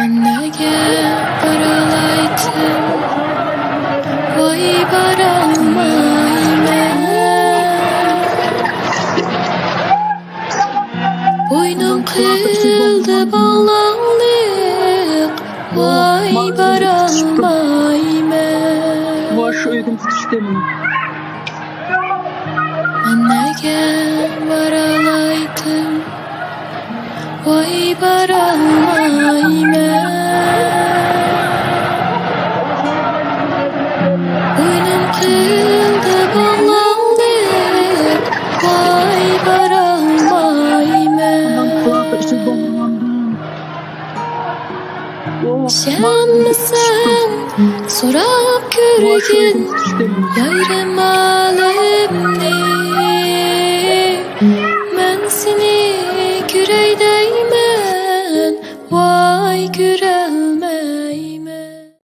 Nege paralaytım, vay baralmayme. Boynum kıldı bağlanlık, vay baralmayme. Nege paralaytım, vay baralmayme. Boynum kıldı bağlanlık, vay baralmayme. Sen misin sorap körgün yayrım alemni. Men seni küreydeymen, vay görelmeymen.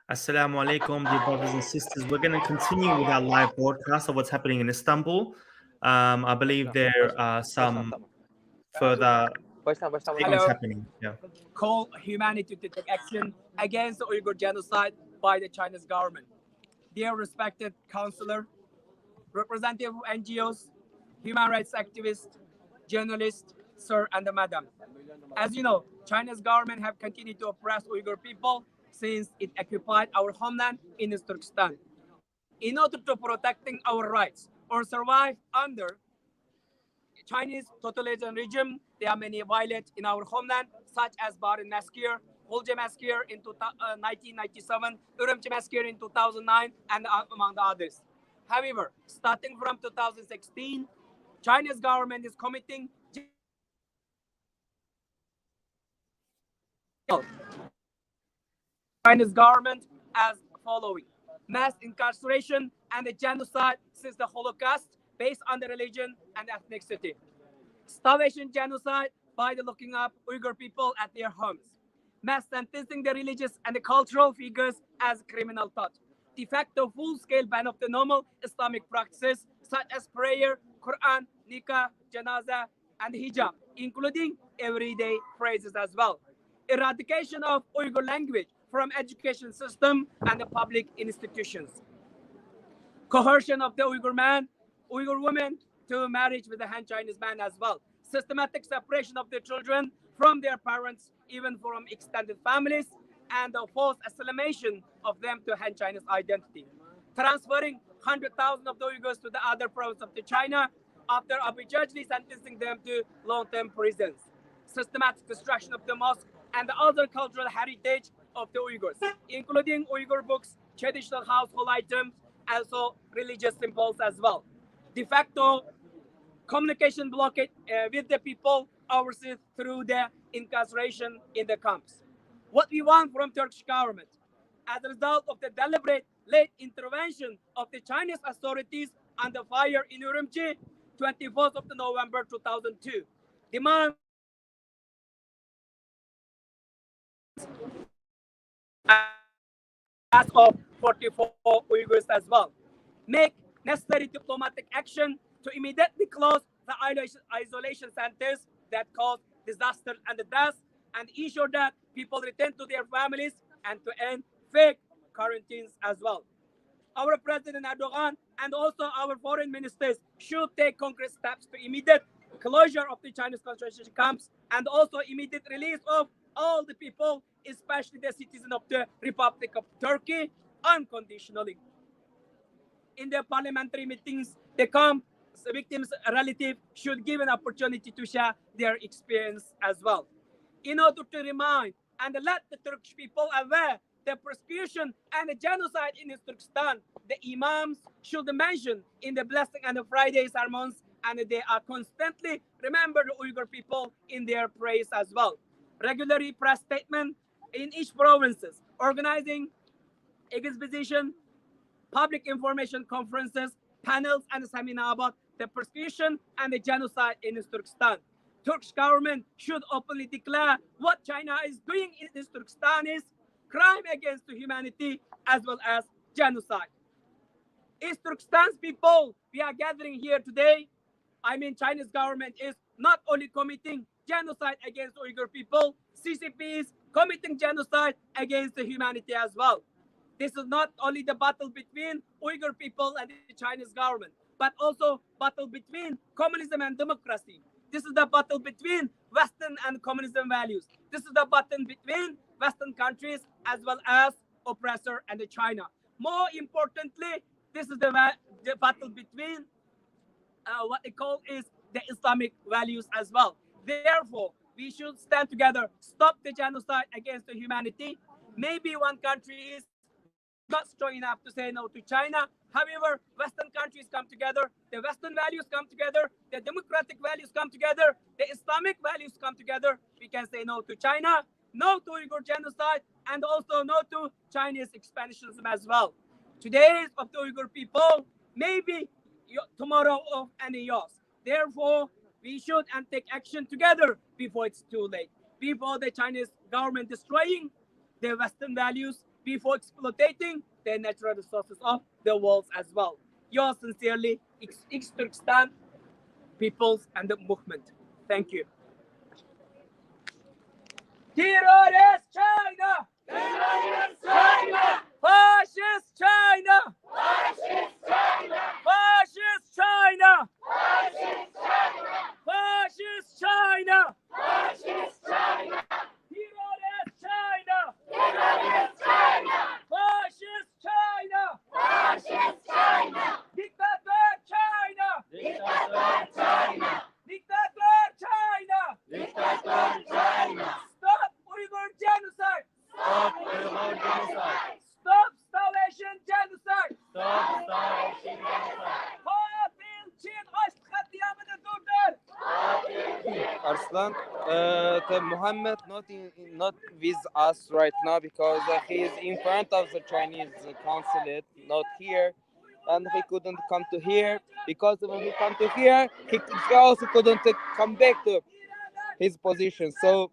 Assalamu alaikum, dear brothers and sisters. We're going to continue with our live broadcast of what's happening in Istanbul. I believe there are some further things happening. Yeah. Call humanity to take action against the Uyghur genocide by the Chinese government. Dear respected counselor, representative of NGOs, human rights activists, journalists, sir and madam. As you know, China's government have continued to oppress Uyghur people since it occupied our homeland in East Turkestan. In order to protecting our rights or survive under Chinese totalitarian regime, there are many violations in our homeland, such as Barin Massacre, Hulce Massacre in 1997, Urumqi Massacre in 2009, and among the others. However, starting from 2016, China's government is committing China's government as following: mass incarceration and the genocide since the Holocaust based on the religion and ethnicity, starvation genocide by the locking up Uyghur people at their homes, mass sentencing the religious and the cultural figures as criminal thought, de facto full-scale ban of the normal Islamic practices such as prayer, Quran, nikah, janaza, and hijab, including everyday phrases as well, eradication of Uyghur language from education system and the public institutions, coercion of the Uyghur man, Uyghur women to marriage with the Han Chinese man as well, systematic separation of the children from their parents, even from extended families, and the forced assimilation of them to Han Chinese identity, transferring 100,000 of the Uyghurs to the other provinces of the China after arbitrarily sentencing them to long-term prisons, systematic destruction of the mosque and the other cultural heritage of the Uyghurs, including Uyghur books, traditional household items, also religious symbols as well. De facto communication blockade with the people overseas through the incarceration in the camps. What we want from Turkish government, as a result of the deliberate late intervention of the Chinese authorities on the fire in Urumqi, 24th of November 2002, demand as of 44 Uyghurs as well. Make necessary diplomatic action to immediately close the isolation centers that cause disaster and deaths, and ensure that people return to their families, and to end fake quarantines as well. Our President Erdogan and also our foreign ministers should take concrete steps to immediate closure of the Chinese concentration camps and also immediate release of all the people, especially the citizens of the Republic of Turkey, unconditionally. In their parliamentary meetings, the victims' relatives should give an opportunity to share their experience as well. In order to remind and let the Turkish people aware the persecution and the genocide in Turkestan, the imams should mention in the blessing and the Friday sermons, and they are constantly remember the Uyghur people in their prayers as well. Regularly press statement in each provinces, organizing exposition, public information conferences, panels, and seminars about the persecution and the genocide in Turkestan. Turkish government should openly declare what China is doing in Turkestan is crime against humanity as well as genocide. East Turkestan's people, we are gathering here today. I mean, Chinese government is not only committing genocide against Uyghur people. CCP is committing genocide against the humanity as well. This is not only the battle between Uyghur people and the Chinese government, but also battle between communism and democracy. This is the battle between Western and communism values. This is the battle between Western countries as well as oppressor and the China. More importantly, this is the battle between what they call is the Islamic values as well. Therefore, we should stand together, stop the genocide against the humanity. Maybe one country is not strong enough to say no to China. However, Western countries come together, the Western values come together, the democratic values come together, the Islamic values come together. We can say no to China, no to Uyghur genocide, and also no to Chinese expansionism as well. Today is of the Uyghur people, maybe tomorrow of any yours. Therefore, we should and take action together before it's too late. Before the Chinese government destroying their Western values, before exploiting the natural resources of the world as well. Yours sincerely, Turkestan peoples and the movement. Thank you. Terrorist China! Terrorist China! Fascist China! Fascist China! Fascist China! Fascist China! Fascist China! Fascist China! Terrorist China! Terrorist China! Fascist China! Fascist China! Dictator China! Dictator China! Dictator China! Dictator China! Stop Uyghur genocide! Stop Uyghur genocide! Stop starvation genocide! Stop starvation genocide! Katil Çin açlık katliamını durdur! Arslan, the Muhammad not with us right now because he is in front of the Chinese consulate, not here, and he couldn't come to here because when he come to here, he also couldn't come back to his position. So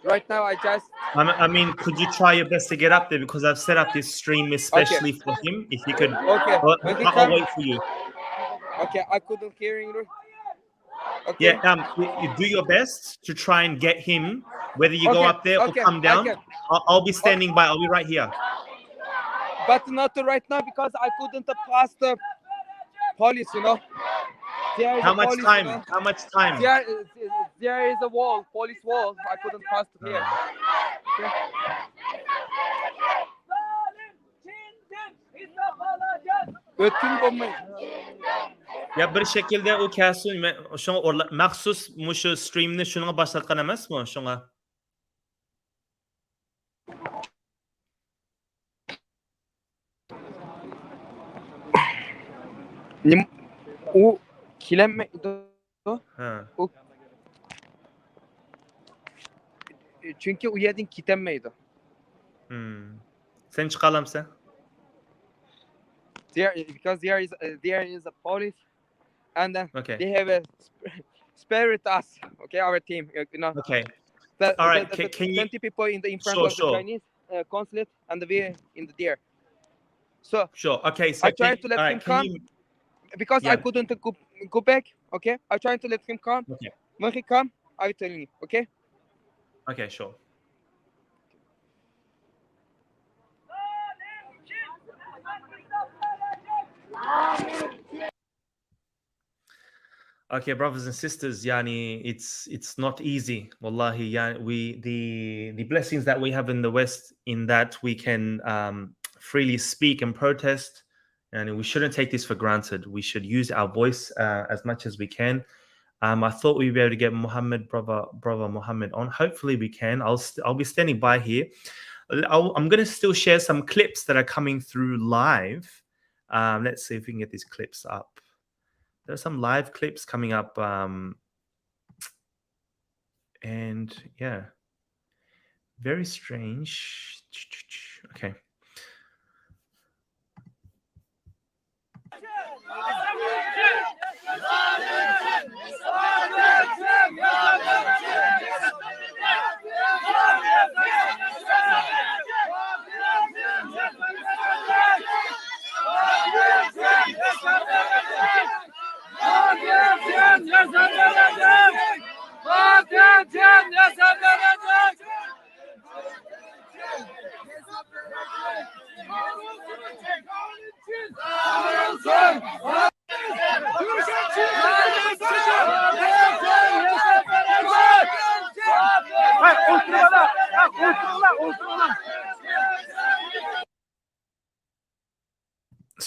right now I just I mean, could you try your best to get up there because I've set up this stream especially for him. If you could, okay. When he I'll come, wait for you. okay, I couldn't hear you. Okay. Yeah, you do your best to try and get him, whether you go Okay, up there or okay, come down. I can. I'll be standing by. I'll be right here. But not right now because I couldn't pass the police, you know. There is How a much police, time? you know. How much time? There is a wall, police wall. I couldn't pass to here. Okay. Ötün bombayı. Ya bir şekilde o kelsin şuna maxsus mushu streamni shunga boshlatgan emasmi shunga? U kilenmeydi o. Ha. O çünkü u yerden gitmeydi. Sen chiqalamsan? Because there is a police and then Okay. they have a spirit us, okay, our team, you know. Okay. The, All right. the Can you? 20 people in front Sure, of the sure. Chinese consulate and we in the there. So Sure. Okay. So I tried to let all him right, can come you? because I Yeah. couldn't go back. Okay, I tried to let him come. Okay. When he come, I will tell you. Okay. Okay. Sure. Okay, brothers and sisters, yani it's not easy. Wallahi, yani the blessings that we have in the West, in that we can freely speak and protest, and we shouldn't take this for granted. We should use our voice as much as we can. I thought we'd be able to get brother Muhammad on. Hopefully, we can. I'll be standing by here. I'm going to still share some clips that are coming through live. Let's see if we can get these clips up. There's some live clips coming up, and yeah, very strange. Okay.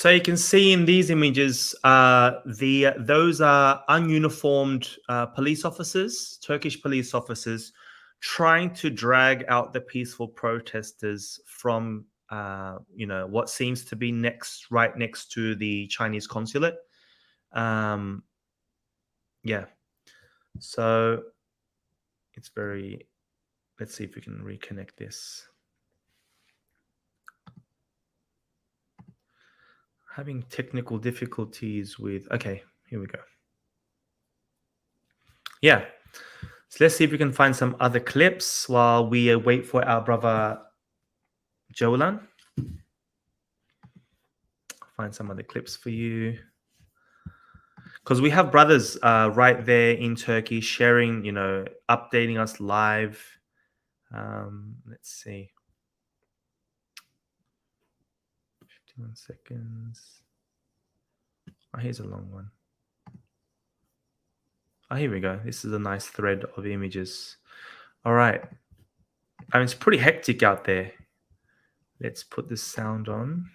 So you can see in these images, those are ununiformed police officers, Turkish police officers, trying to drag out the peaceful protesters from, what seems to be right next to the Chinese consulate. Yeah. So it's very. Let's see if we can reconnect this. Having technical difficulties with. Okay, here we go. Yeah. So let's see if we can find some other clips while we wait for our brother Jolan. Find some other clips for you. Because we have brothers right there in Turkey sharing, updating us live. Let's see. 51 seconds. Oh, here's a long one. Oh, here we go. This is a nice thread of images. All right. I mean, it's pretty hectic out there. Let's put this sound on.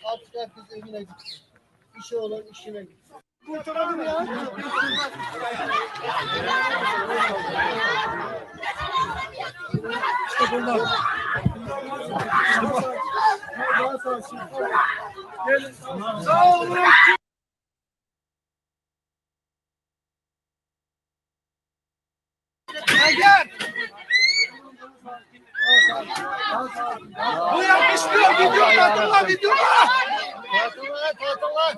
Artık herkes evine gitsin. İşi olan işine gitsin. Kurtaralım ya. İşte bunlar. Daha sağ olsun. Gelin. Sağ olun. Gel. Bu yakışmıyor. Video tatlılar, videolar. Tatlılar.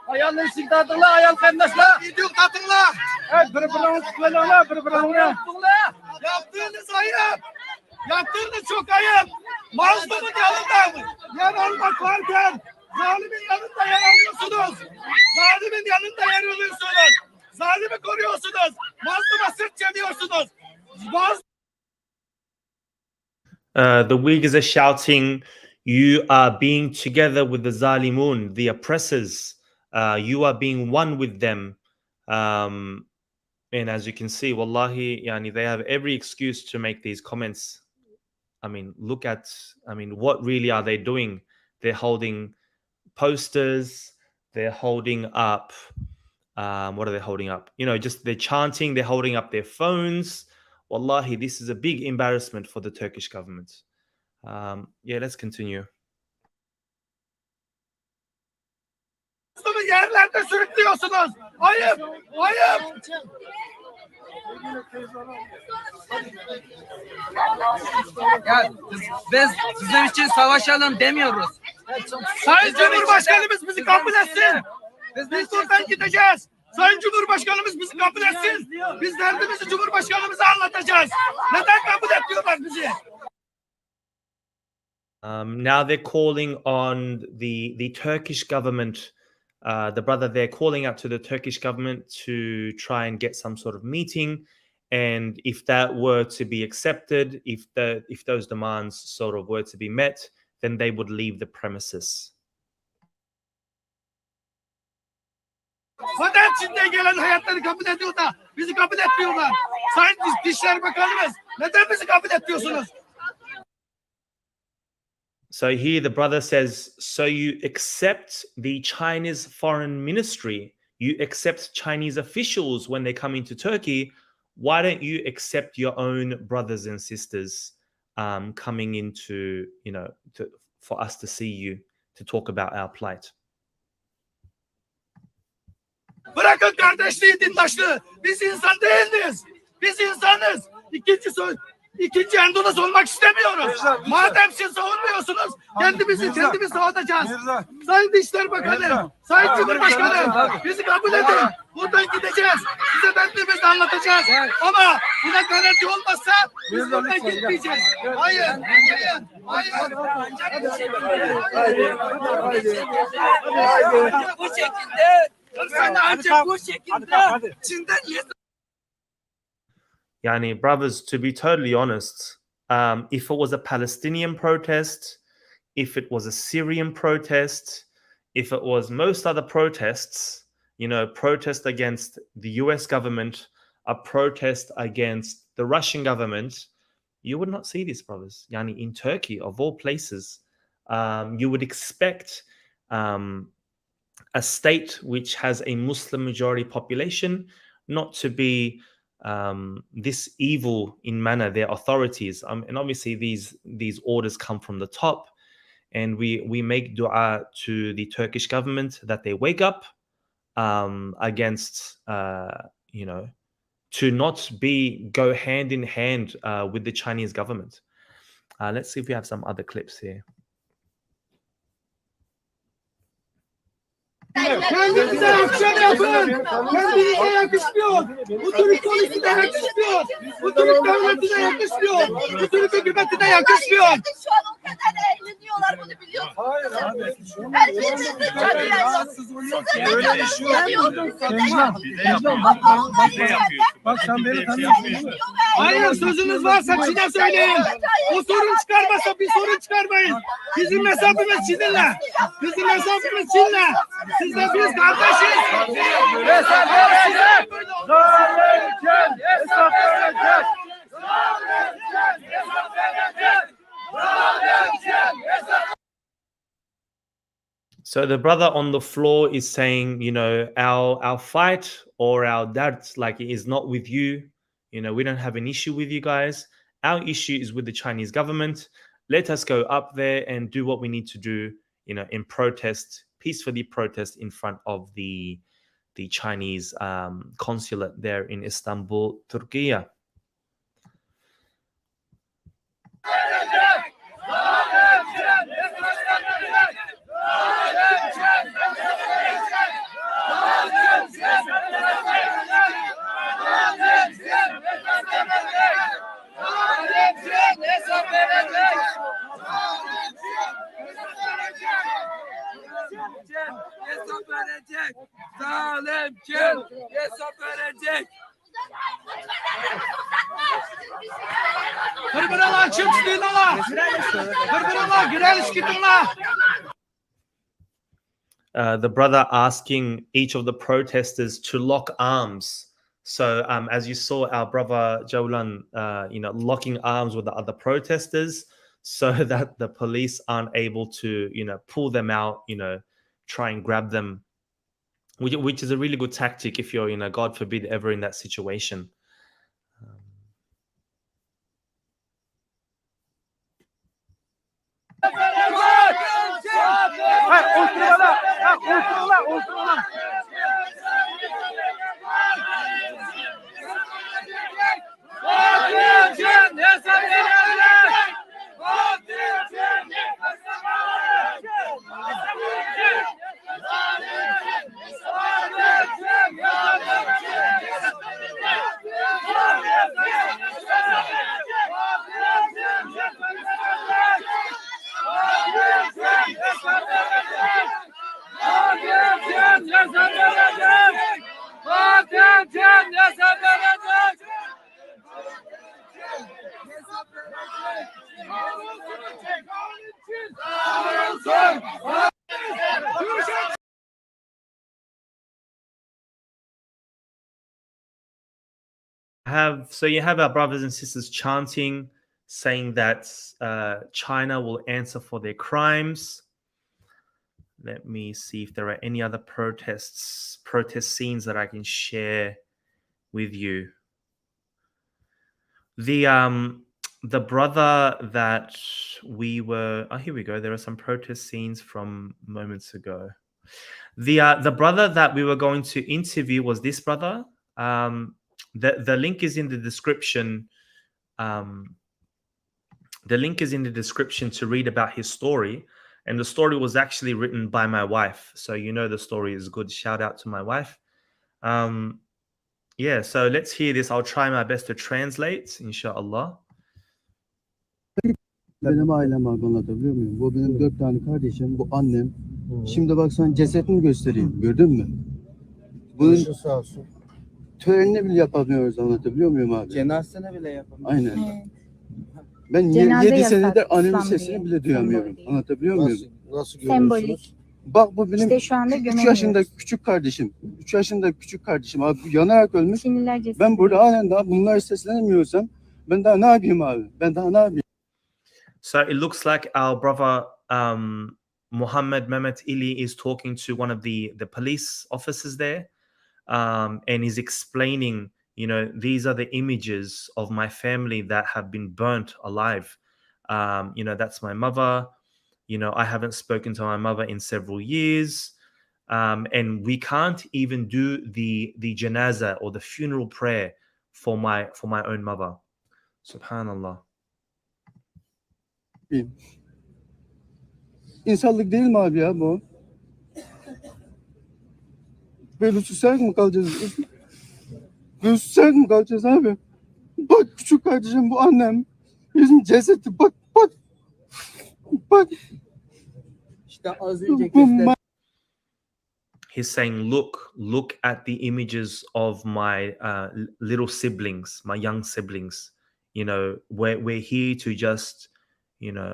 Ayağını ışık tatlılar, ayağını kardeşler. Video tatlılar. Evet, birbirine tıklanıyorlar, birbirine. Yaptığınız ayıp. Yaptığınız çok ayıp. Mazlumun yanında yer almak varken zalimin yanında yer alıyorsunuz. Zalimin yanında yer alıyorsunuz. Zalimi koruyorsunuz. Mazluma sırt çeviriyorsunuz. The Uyghurs are shouting, "You are being together with the Zalimun, the oppressors. You are being one with them." And as you can see, wallahi, yani, they have every excuse to make these comments. I mean, what really are they doing? They're holding posters. They're holding up. What are they holding up? Just they're chanting. They're holding up their phones. Wallahi, this is a big embarrassment for the Turkish government. Yeah, let's continue. Yerlerde sürüklüyorsunuz. Ayıp, ayıp. Ya biz sizin için savaşalım demiyoruz. Sayın Cumhurbaşkanımız bizi kabul etsin. Biz buradan gideceğiz. Sayın Cumhurbaşkanımız bizi kabul etsin. Biz derdimizi Cumhurbaşkanımıza anlatacağız. Neden kabul etmiyorlar bizi? Now they're calling on the Turkish government. The brother there calling out to the Turkish government to try and get some sort of meeting, and if that were to be accepted, if those demands sort of were to be met, then they would leave the premises. Vatan içinde gelen hayatları kabul ediyor da bizi kabul etmiyorlar. Sayın Dışişleri Bakanımız neden bizi kabul etmiyorsunuz? So here the brother says, so you accept the Chinese foreign ministry, you accept Chinese officials when they come into Turkey. Why don't you accept your own brothers and sisters coming into, for us to see you, to talk about our plight? Bırakın kardeşliği, dindaşlığı. Biz insan değil miyiz? Biz insanız. İkinci söz. İkinci Endonez olmak istemiyoruz. Madem siz savunmuyorsunuz, kendimiz savunacağız. Sayın Dışişleri Bakanı, Sayın Cumhurbaşkanı, bizi kabul edin. Buradan gideceğiz. Size derdimizi anlatacağız. Ama buna garanti olmazsa biz buradan gitmeyeceğiz. Hayır. Bu şekilde, ancak bu şekilde Çin'den Yani, brothers, to be totally honest, if it was a Palestinian protest, if it was a Syrian protest, if it was most other protests, protest against the US government, a protest against the Russian government, you would not see this, brothers. Yani, in Turkey, of all places, you would expect a state which has a Muslim majority population not to be this evil in manner, their authorities. And obviously these orders come from the top, and we make dua to the Turkish government that they wake up against to not go hand in hand with the Chinese government. Let's see if we have some other clips here. Kendinize yakışan yapın. Kendinize yakışmıyor. Bu Türk polisine yakışmıyor. Bu Türk devletine yakışmıyor. Bu Türk hükümetine yakışmıyor. Şu an o kadar eğleniyorlar, bunu biliyorsunuz. Hayır abi. Herkesin dışarı yaşasın. Öyle iş yok. Bak sen beni tanıyorsun. Hayır, sözünüz varsa Çin'e söyleyin. O sorun çıkarmasa bir sorun çıkarmayın. Bizim mesafemiz Çin'le. Bizim mesafemiz Çin'le. Sizle biz kardeşiz. Hesap verecek. Zalimken hesap verecek. Zalimken hesap verecek. Zalimken hesap. So the brother on the floor is saying, our fight or our dart, like, it is not with you. We don't have an issue with you guys. Our issue is with the Chinese government. Let us go up there and do what we need to do, in protest, peacefully protest in front of the Chinese consulate there in Istanbul, Turkey. hesap verecek. Zalim kim hesap verecek. Kırbırala çık sıkıntına. Kırbırala girer sıkıntına. The brother asking each of the protesters to lock arms. So as you saw, our brother Jawlan, locking arms with the other protesters so that the police aren't able to, pull them out, try and grab them, which is a really good tactic if you're, God forbid, ever in that situation. So you have our brothers and sisters chanting, saying that China will answer for their crimes. Let me see if there are any other protest scenes that I can share with you. The brother that we were, here we go. There are some protest scenes from moments ago. The brother that we were going to interview was this brother. The link is in the description. The link is in the description to read about his story. And the story was actually written by my wife. So you know the story is good. Shout out to my wife. Yeah, so let's hear this. I'll try my best to translate, inshallah. Benim ailem abi, anlatabiliyor muyum? Bu benim 4 tane kardeşim, bu annem. Şimdi bak sana cesetini göstereyim, gördün mü? Bunun sağ olsun. Törenini bile yapamıyoruz, anlatabiliyor muyum abi? Cenazesine bile yapamıyoruz. Aynen. Ben Cenaze 7 yasak, senedir annemin İslam sesini diye. bile duyamıyorum. Sembol Anlatabiliyor muyum? Nasıl Sembolik. Bak bu benim İşte şu anda 3 gömemiyoruz. yaşında küçük kardeşim. 3 yaşında küçük kardeşim abi, bu yanarak ölmüş. Çinliler cesaret. Ben burada halen daha bunları seslenemiyorsam ben daha ne yapayım abi? Ben daha ne yapayım? So it looks like our brother Muhammed Memeteli is talking to one of the police officers there, and he's explaining, you know, these are the images of my family that have been burnt alive. You know, that's my mother. You know, I haven't spoken to my mother in several years, and we can't even do the janaza or the funeral prayer for my own mother. Subhanallah. İnsanlık değil mi abi ya bu? Böyle susarak mı kalacağız? Böyle susarak mı kalacağız abi? Bak küçük kardeşim, bu annem. Bizim cesedi, bak. İşte az önce Bu He's saying, look at the images of my little siblings, my young siblings. You know, we're here to just, you know,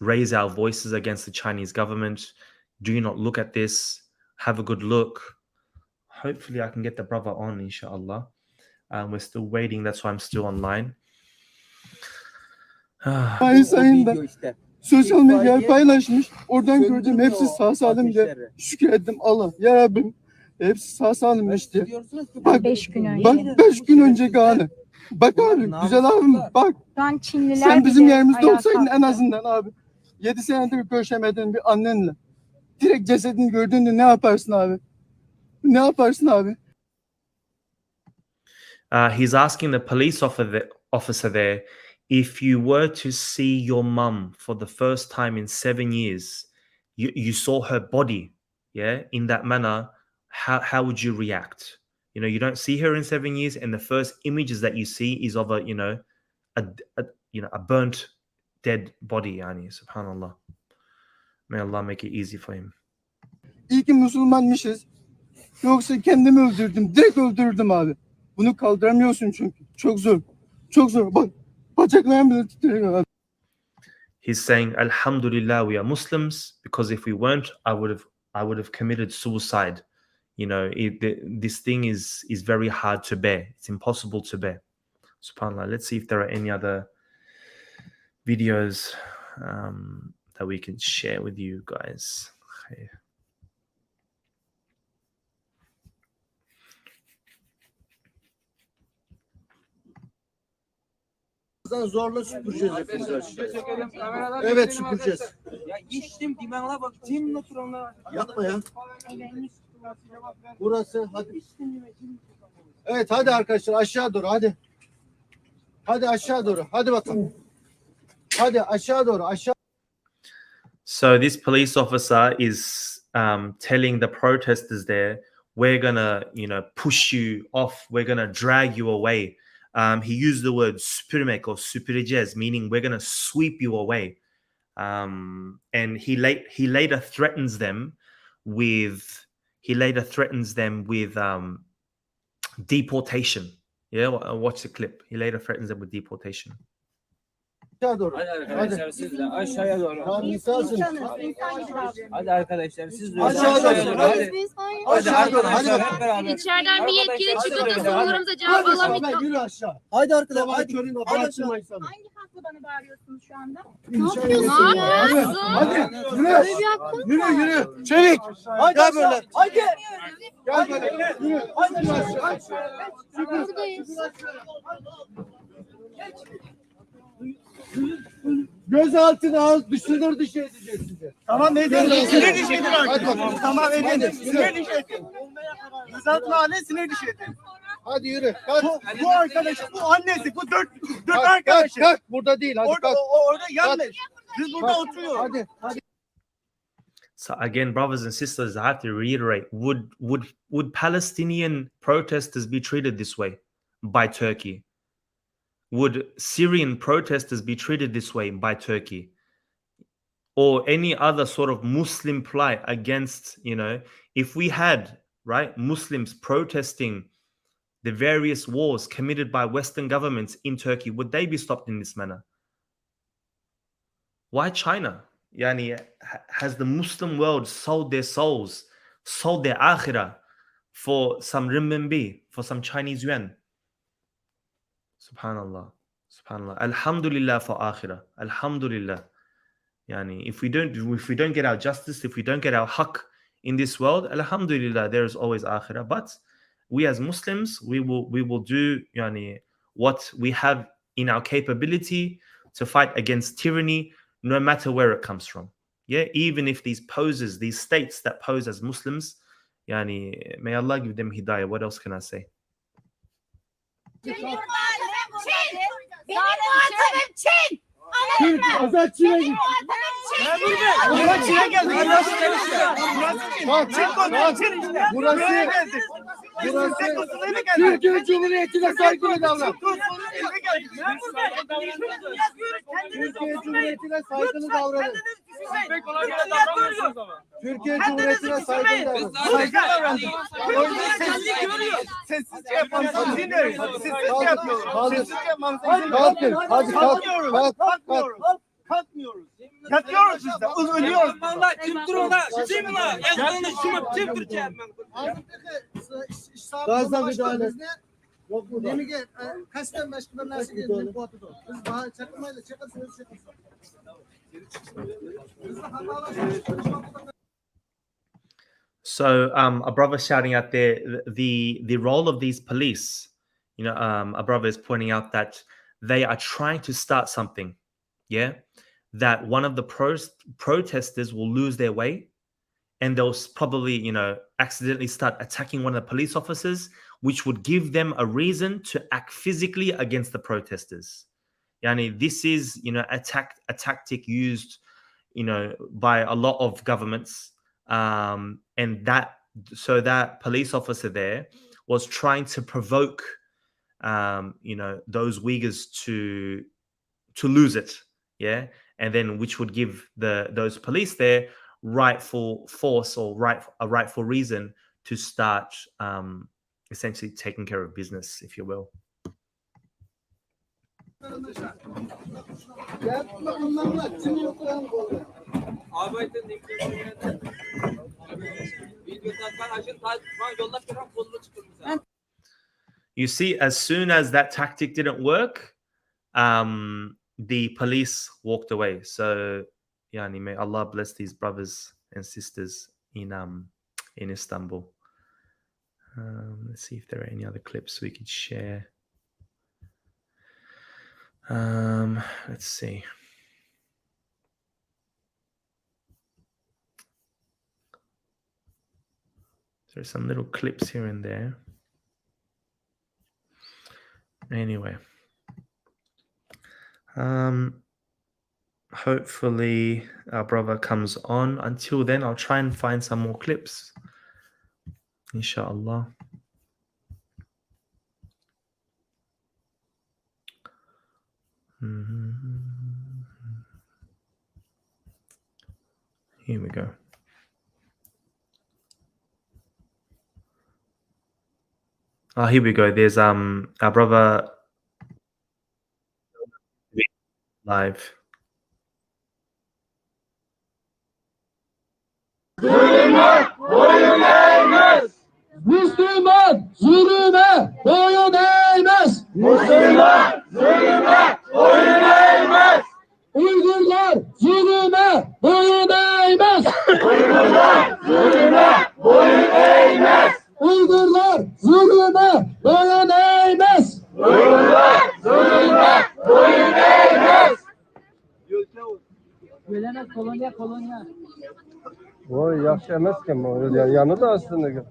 raise our voices against the Chinese government. Do not look at this. Have a good look. Hopefully I can get the brother on, inshallah. We're still waiting. That's why I'm still online. Mayıs ayında video işte. sosyal medyaya İtfaiye paylaşmış. Oradan söndürüyor gördüm, hepsi sağ salim diye ateşleri. şükür ettim. Allah ya Rabbim, hepsi sağ salim işte. Diyorsunuz ki Bak, 5 gün önce. Bak 5 gün önce gane. Bak abi, güzel abim, bak. Şu an Çinliler Sen bizim bile yerimizde ayağa olsaydın en kalktı. azından abi. 7 senedir görüşemediğin bir annenle. Direkt cesedini gördüğünde ne yaparsın abi? Ne yaparsın abi? He's asking the police officer there, if you were to see your mum for the first time in 7 years, you saw her body, yeah, in that manner, how would you react? You know, you don't see her in 7 years, and the first images that you see is of a burnt, dead body. Yani, subhanallah. May Allah make it easy for him. İyi ki Müslümanmışız. Yoksa kendimi öldürdüm. Direkt öldürdüm abi. Bunu kaldıramıyorsun çünkü. Çok zor. Çok zor. Bak, bacaklarım bile titriyor abi. He's saying, Alhamdulillah, we are Muslims, because if we weren't, I would have committed suicide. You know, this thing is very hard to bear. It's impossible to bear. SubhanAllah. Let's see if there are any other videos that we can share with you guys. Okay. Zorla süpüreceğiz hepimiz aşağıya. Evet, süpüreceğiz. Ya içtim dimağına bak. Tim oturanlar. Yapma ya. Burası, hadi. Evet, hadi arkadaşlar aşağı doğru, hadi. Hadi aşağı doğru, hadi bakalım. Hadi aşağı doğru, aşağı. So this police officer is telling the protesters there, we're gonna, you know, push you off. We're gonna drag you away. He used the word süpürmek or süpüreceğiz, meaning we're gonna sweep you away. And he later threatens them with deportation. Yeah, watch the clip. He later threatens them with deportation. Aşağı doğru. Hadi arkadaşlar siz de aşağıya doğru. Tamam, insansın. Hadi arkadaşlar siz de Aşağı doğru. Hadi. Aşağı doğru, hadi bakalım. İçeriden bir yetkili çıkıp da sorularımıza cevap Hadi alamayacak. sabah, yürü aşağı. Hadi arkadaşlar Sabah hadi. körün o bıraksın insanı. Hangi hakla bana bağırıyorsunuz şu anda? Ne yapıyorsun ya? Hadi, yürü. Yürü. Çevik. Hadi Gel böyle. Hadi. Gel böyle. Yürü. Hadi aşağı. Buradayız. Gözaltına al, sınır dışı edeceğiz sizi. Tamam, ne edin? Sinir dışı edin. Hadi bakalım. Tamam, edin. Sinir dışı edin. Gözaltına al, sinir dışı edin. Hadi yürü. Kalk. Bu arkadaşın, bu annesi, bu dört Kalk, arkadaşı. kalk. Burada değil. Hadi Orada, kalk. orada yanlış. Biz burada Kalk. oturuyoruz. Hadi. Hadi. So again, brothers and sisters, I have to reiterate: would Palestinian protesters be treated this way by Turkey? Would Syrian protesters be treated this way by Turkey? Or any other sort of Muslim plight against, if we had, right, Muslims protesting the various wars committed by Western governments in Turkey, would they be stopped in this manner? Why China? Yani, has the Muslim world sold their souls, sold their akhirah for some renminbi, for some Chinese yuan? Subhanallah. Subhanallah. Alhamdulillah for akhirah. Alhamdulillah. Yani, if we don't get our justice, if we don't get our haqq in this world, alhamdulillah, there is always akhirah. But we as Muslims, we will do what we have in our capability to fight against tyranny, no matter where it comes from. Yeah, even if these states that pose as Muslims, may Allah give them hidayah. What else can I say? Benim muhatabım Çin. Azat Çin'e git. Buraya Çin'e geldik. Burası çalışıyor. Burası Türkiye Cumhuriyeti'ne saygılı davran. Türkiye Cumhuriyeti'ne saygılı davranın. Türkiye Cumhuriyeti'ne saygılı davranın. Saygı davranın. Sessizce görüyor. Sessizce yapmamızı dinliyoruz. Sessizce yapıyoruz. Sessizce yapmamızı dinliyoruz. Kalkın. Hadi kalk. Kalkmıyoruz. Kalkmıyoruz. Yatıyoruz biz de. Ölüyoruz. Gazla müdahale. Yok burada. Demige kasten başka nasıl geldi bu atıda. Biz daha çakmayla çakarsınız çakarsınız. So a brother shouting out there, the role of these police, a brother is pointing out that they are trying to start something, that one of the protesters will lose their way and they'll probably, accidentally start attacking one of the police officers, which would give them a reason to act physically against the protesters. This is, a tactic used, by a lot of governments. And that police officer there was trying to provoke, those Uyghurs to lose it. Yeah. And then which would give those police there rightful force or a rightful reason to start essentially taking care of business, if you will. You see, as soon as that tactic didn't work, the police walked away. So, may Allah bless these brothers and sisters in Istanbul. Let's see if there are any other clips we could share. Let's see. There's some little clips here and there. Anyway. Hopefully our brother comes on. Until then, I'll try and find some more clips. Inshallah. Here we go. Here we go. There's our brother live. Müslüman zulüme boyun eğmez. Müslüman zulüme boyun eğmez. Uygurlar zulüme boyun eğmez. Uygurlar zulüme boyun eğmez. Uygurlar zulüme boyun eğmez. Uygurlar zulüme boyun eğmez. Gelene kolonya. Oy yaxşı emas ki, yanı da aslında.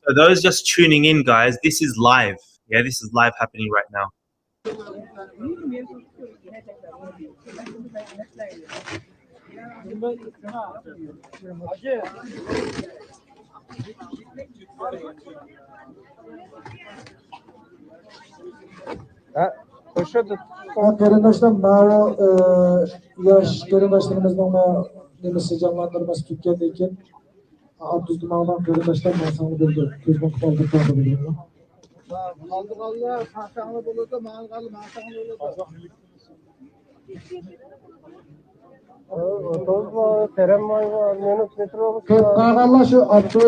So those just tuning in, guys, this is live. Yeah, this is live happening right now. Kardeşlerim, bana yaş kardeşlerimizden nemesi canlandırması Türkiye'deyken Abdülhamid'den kardeşler ben sana bildim. Kızmak kaldıktan da biliyorum. Kaldı kaldı, sağsanlı bulurdu, mal kaldı, sağsanlı bulurdu. Kağalla şu Abdü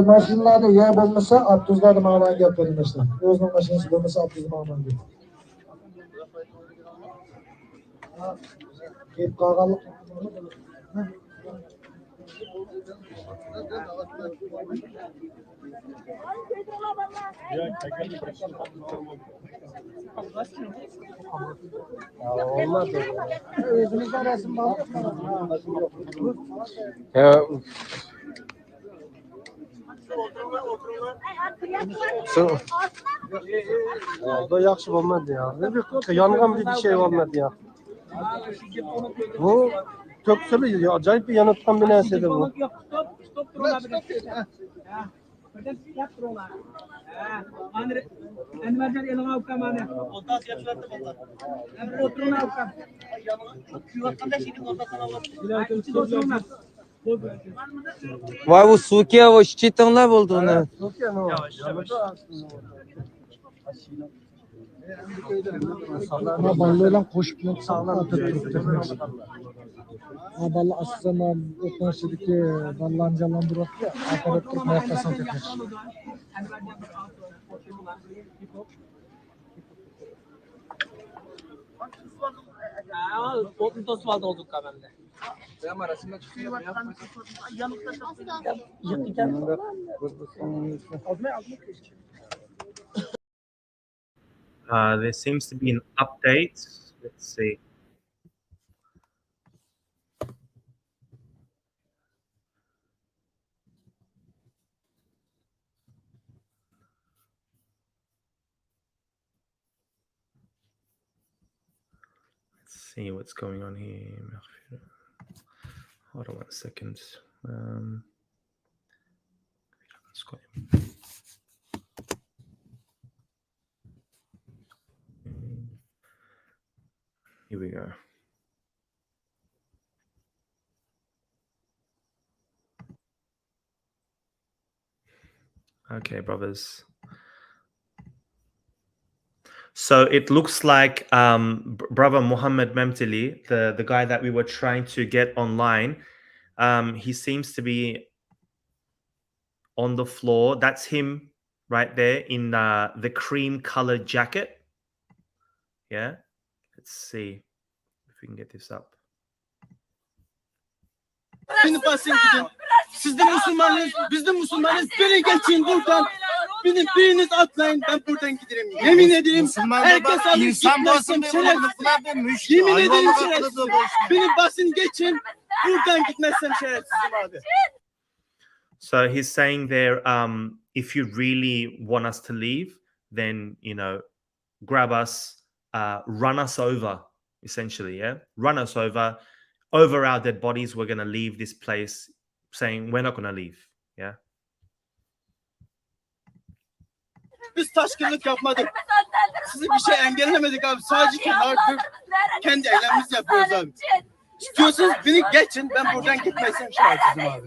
maşinlerde yer bulmasa Abdüzler'de mağlan gel kardeşler. Özünün maşinesi bulmasa Abdülhamid'den gel. Hep kağalla. Özümüzden resim bağlı. Da yaxşı olmadı ya. Yanğın bir şey olmadı ya. Bu çok güzel, acayip bir yanıtkan bir nesiydi bu. Vay bu Sukiye o çiğtanlar olduğunu. Ama ballayla koşup yok sağlam ballı aslında otnaşıdaki ballancalan durak ya akaret Türk mayaktasan tekrar. There seems to be an update. Let's see. Let's see what's going on here. Hold on 1 second. Here we go. Okay, brothers. So it looks like brother Muhammed Memeteli, the guy that we were trying to get online, he seems to be on the floor. That's him right there in the cream colored jacket. Yeah. Let's see if we can get this up. Siz de Müslümanız, biz de Müslümanız. Beni geçin buradan. Biriniz atlayın, ben buradan giderim. Yemin ederim, herkes alır gitmezsem şerefsizim. Yemin ederim şerefsizim. Beni basın geçin, buradan gitmezsem şerefsizim abi. So he's saying there, if you really want us to leave, then, you know, grab us, run us over, essentially, yeah? Run us over our dead bodies. We're going to leave this place, saying we're not going to leave, yeah? Biz taşkınlık yapmadık. Sizi bir şey engellemedik abi. Sadece kendi eylemimizi yapıyoruz abi. İstiyorsanız beni geçin, ben buradan gitmezsem şerefsizim abi.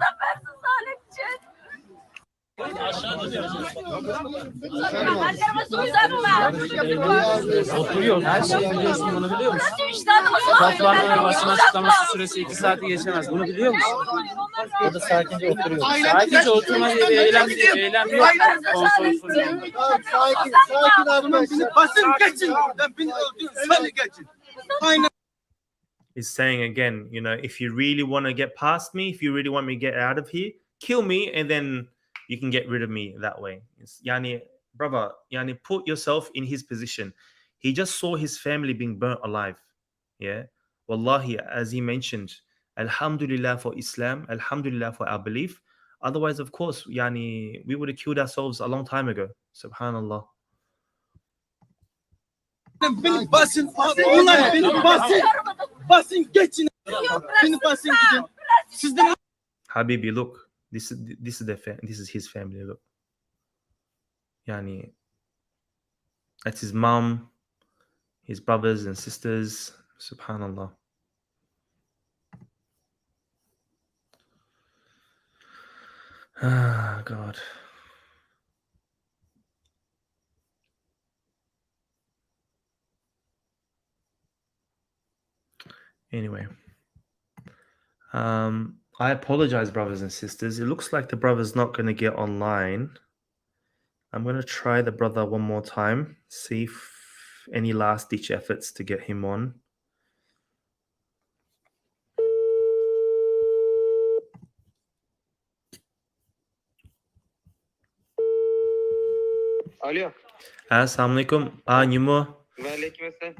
Oturuyor. Her şeyi biliyorsun, bunu biliyor musun? Toplanma ve basın açıklaması süresi 2 saati geçemez. Bunu biliyor musun? O da sakince oturuyor. Sakince oturma diye bir eylem yok. Konsolosluğun. Sakin abi. Basın geçin buradan, beni öldürün, beni geçin. Aynen. He's saying again, you know, if you really want to get past me, if you really want me to get out of here, kill me, and then you can get rid of me that way. Yani, brother, yani, put yourself in his position. He just saw his family being burnt alive. Yeah. Wallahi, as he mentioned, Alhamdulillah for Islam, Alhamdulillah for our belief. Otherwise, of course, yani, we would have killed ourselves a long time ago. Subhanallah. Beni basın, onlar beni basın geçin. Beni basın gidin. Sizden Habibi, look, this is his family. Look, yani, that's his mom, his brothers and sisters. Subhanallah. Ah, God. Anyway, I apologize, brothers and sisters. It looks like the brother's not going to get online. I'm going to try the brother one more time, see if any last-ditch efforts to get him on. Alo. Assalamu alaikum. Nimo. Ve aleykümselam.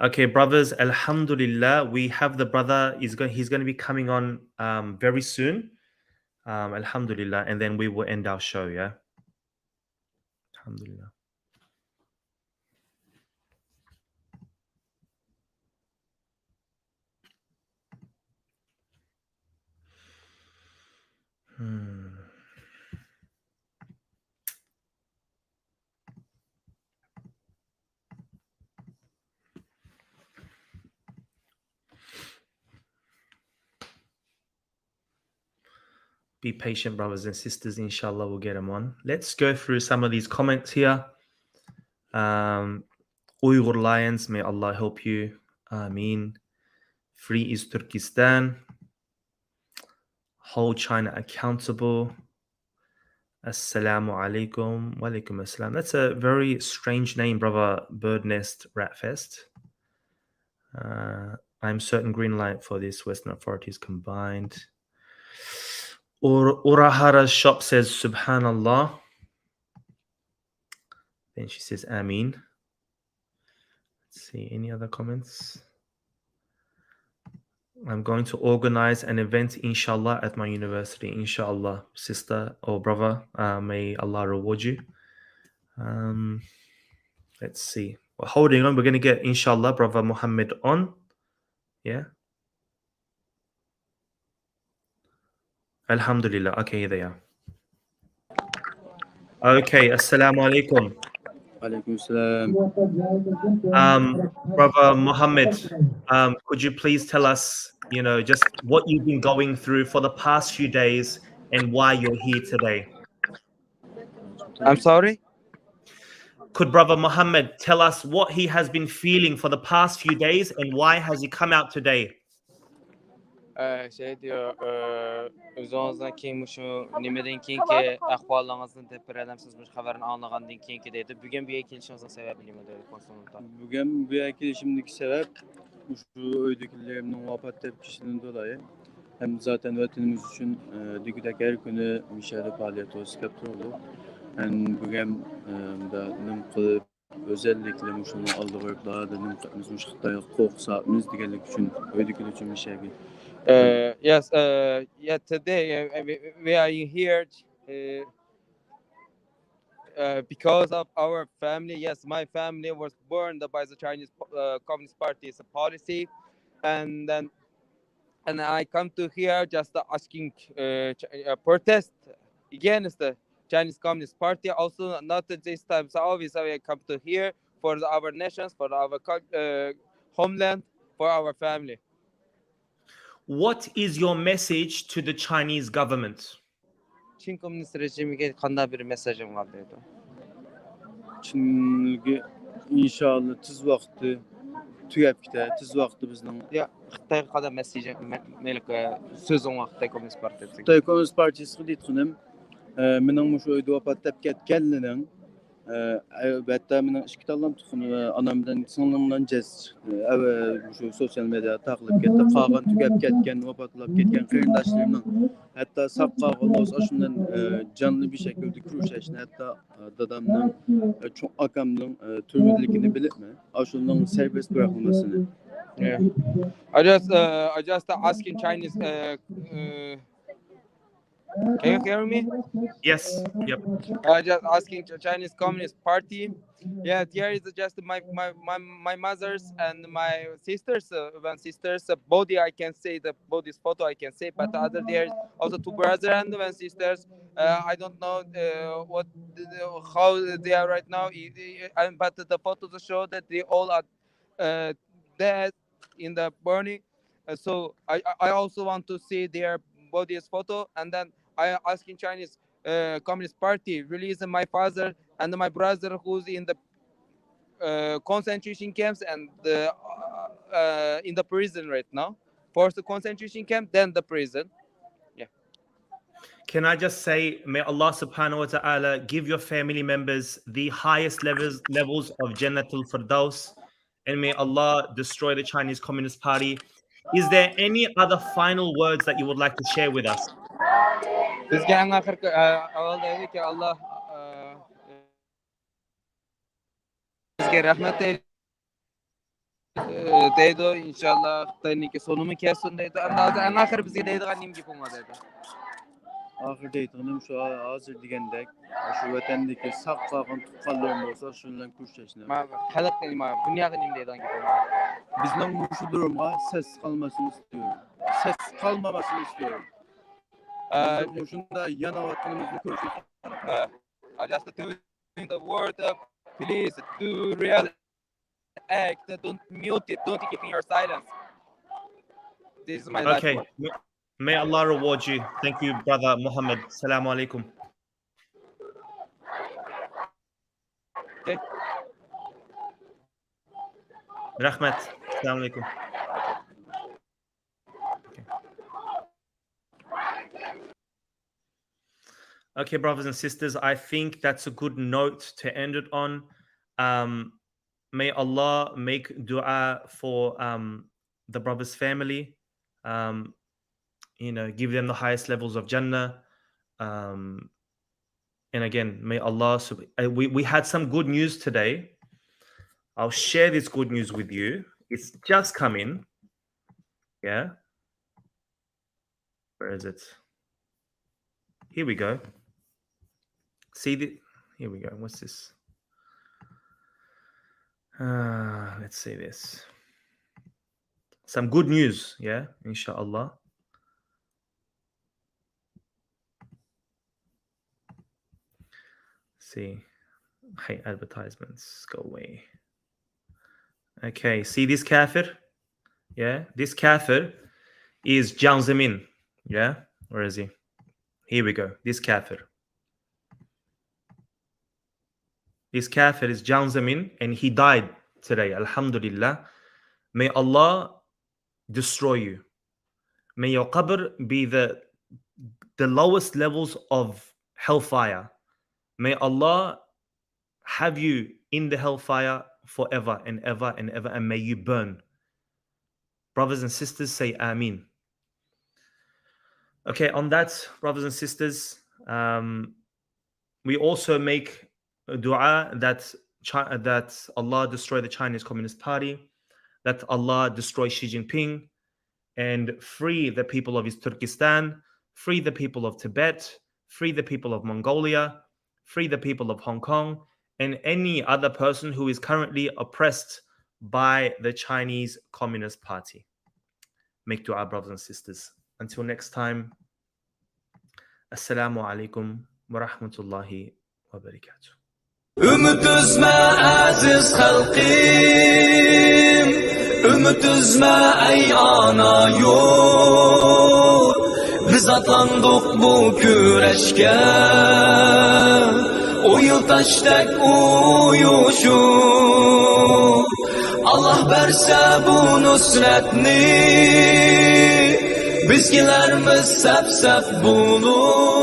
Okay, brothers, alhamdulillah, we have the brother. He's going to be coming on very soon. Alhamdulillah, and then we will end our show, yeah? Alhamdulillah. Be patient, brothers and sisters. Inshallah, we'll get him on. Let's go through some of these comments here. Uyghur Lions, may Allah help you. Ameen. Free is Turkestan. Hold China accountable. Assalamu alaikum. Wa alaikum assalam. That's a very strange name, brother. Bird Nest Rat Fest. I'm certain green light for this. Western authorities combined. Urahara's shop says Subhanallah. Then she says Ameen. Let's see, any other comments? I'm going to organize an event, inshallah, at my university. Inshallah, sister or brother. May Allah reward you. Let's see. We're holding on. We're going to get, inshallah, brother Muhammad on. Yeah. Alhamdulillah. Okay, here they are. Okay, assalamu alaikum. Alaikum salam. Brother Muhammad, could you please tell us, just what you've been going through for the past few days and why you're here today? I'm sorry? Could Brother Muhammad tell us what he has been feeling for the past few days and why has he come out today? Şey diyor, özünüzden keyin şu nimeden keyinki ahvallarınızdan tepki edemsiz bu haberini anlagandan keyinki deydi. Bugün bir kelişinizin sebebi nima dedi konsolunda? Bugün bir kelişimdeki sebep şu öydekilerimden vefat ettiği kişinin dolayı. Hem zaten vatanımız için dikkat her günü müşahede faaliyeti olsun oldu. Ben bugün da nimqılıp özellikle muşunu aldırıklar da nimqımız muşqtay qoqsabımız digenlik için öydekiler için müşahede. Yes, yeah, today we are here because of our family. Yes, my family was burned by the Chinese Communist Party's policy, and I come to here just asking protest against the Chinese Communist Party. Also, not this time. So obviously, I come to here for our nations, for our homeland, for our family. What is your message to the Chinese government? Çin komünist rejimiga qanday bir mesajım var dedi. Çinga inşallah tez vaqtda tugab ketadi, tez vaqtda bizning Xitoyga qanday mesajim so'zim var Xitoy Komünist Partiyasi. Xitoy Komünist Partiyasiga deytganim, mening shu uyda vafot etib ketganligining Albatta mening ikki talam tuxum anam bilan singlim bilan jaz chiqdi. Shu sosyal medyada taqilib ketdi. Qolgan tugab ketgan, vafatlab ketgan qarindoshlarimning hatto saq qolgan bo'lsa shundan jonli bir shaklda kurashishni hatto dadamning cho'ng akamning turmushligini bilibman. Ashunning serbest bırakılmasını. Yeah. I just asking Chinese. Can you hear me? Yes. Yep. Just asking Chinese Communist Party. Yeah, there is just my mother's and my sisters. One sisters body I can say the body's photo I can say, but other there is also two brothers and one sisters. I don't know how they are right now. But the photos show that they all are dead in the burning. So I also want to see their body's photo, and then I asking Chinese Communist Party release my father and my brother who's in the concentration camps and in the prison right now. First the concentration camp, then the prison. Yeah. Can I just say, may Allah subhanahu wa ta'ala give your family members the highest levels of Jannatul Firdaus, and may Allah destroy the Chinese Communist Party. Is there any other final words that you would like to share with us? Bizga eng oxirgi avvalda aytdik ki Allah bizga rahmat deydi inshaalloh Xitoyniki sonimi kelsin deydi. Eng oxir bizga deydigan nim gap bo'lmadi deydi. Oxir deydiganim shu hozir degandek, shu vatandagi saq qolgan tuqqanlar bo'lsa, shundan kurashishni. Xalq nima, dunyoga nim deydigan gap bo'lmadi. Bizning shu durumga ses qolmasini istiyorum. Ses qolmamasini istiyorum. Shunda yanayotganimizni ko'rsak. I just to the word please do real act, don't mute it, don't keep in your silence. This is my last word. May Allah reward you. Thank you, brother Muhammad. Assalamu alaikum. Okay. Rahmat. Assalamu alaikum. Okay, brothers and sisters, I think that's a good note to end it on. May Allah make dua for the brother's family. Give them the highest levels of Jannah. And again, may Allah... We had some good news today. I'll share this good news with you. It's just come in. Yeah. Where is it? Here we go. Here we go. What's this? Let's see this. Some good news, yeah, inshallah. See, hate advertisements, go away. Okay, see this kafir? Yeah, this kafir is Jiang Zemin. Yeah, where is he? Here we go. This kafir. This kafir is Jiang Zemin, and he died today. Alhamdulillah. May Allah destroy you. May your qabr be the lowest levels of hellfire. May Allah have you in the hellfire forever and ever and ever, and may you burn. Brothers and sisters, say Ameen. Okay, on that, brothers and sisters, we also make a dua that Allah destroy the Chinese Communist Party, that Allah destroy Xi Jinping, and free the people of East Turkestan, free the people of Tibet, free the people of Mongolia, free the people of Hong Kong, and any other person who is currently oppressed by the Chinese Communist Party. Make dua, brothers and sisters. Until next time, Assalamu alaikum wa rahmatullahi wa barakatuh. Ümit üzme aziz halkım, ümit üzme ey ana yurt. Biz atlandık bu güreşke, o yıl taştek uyuşup. Allah verse bu nusretni, bizgilerimiz sep bulur.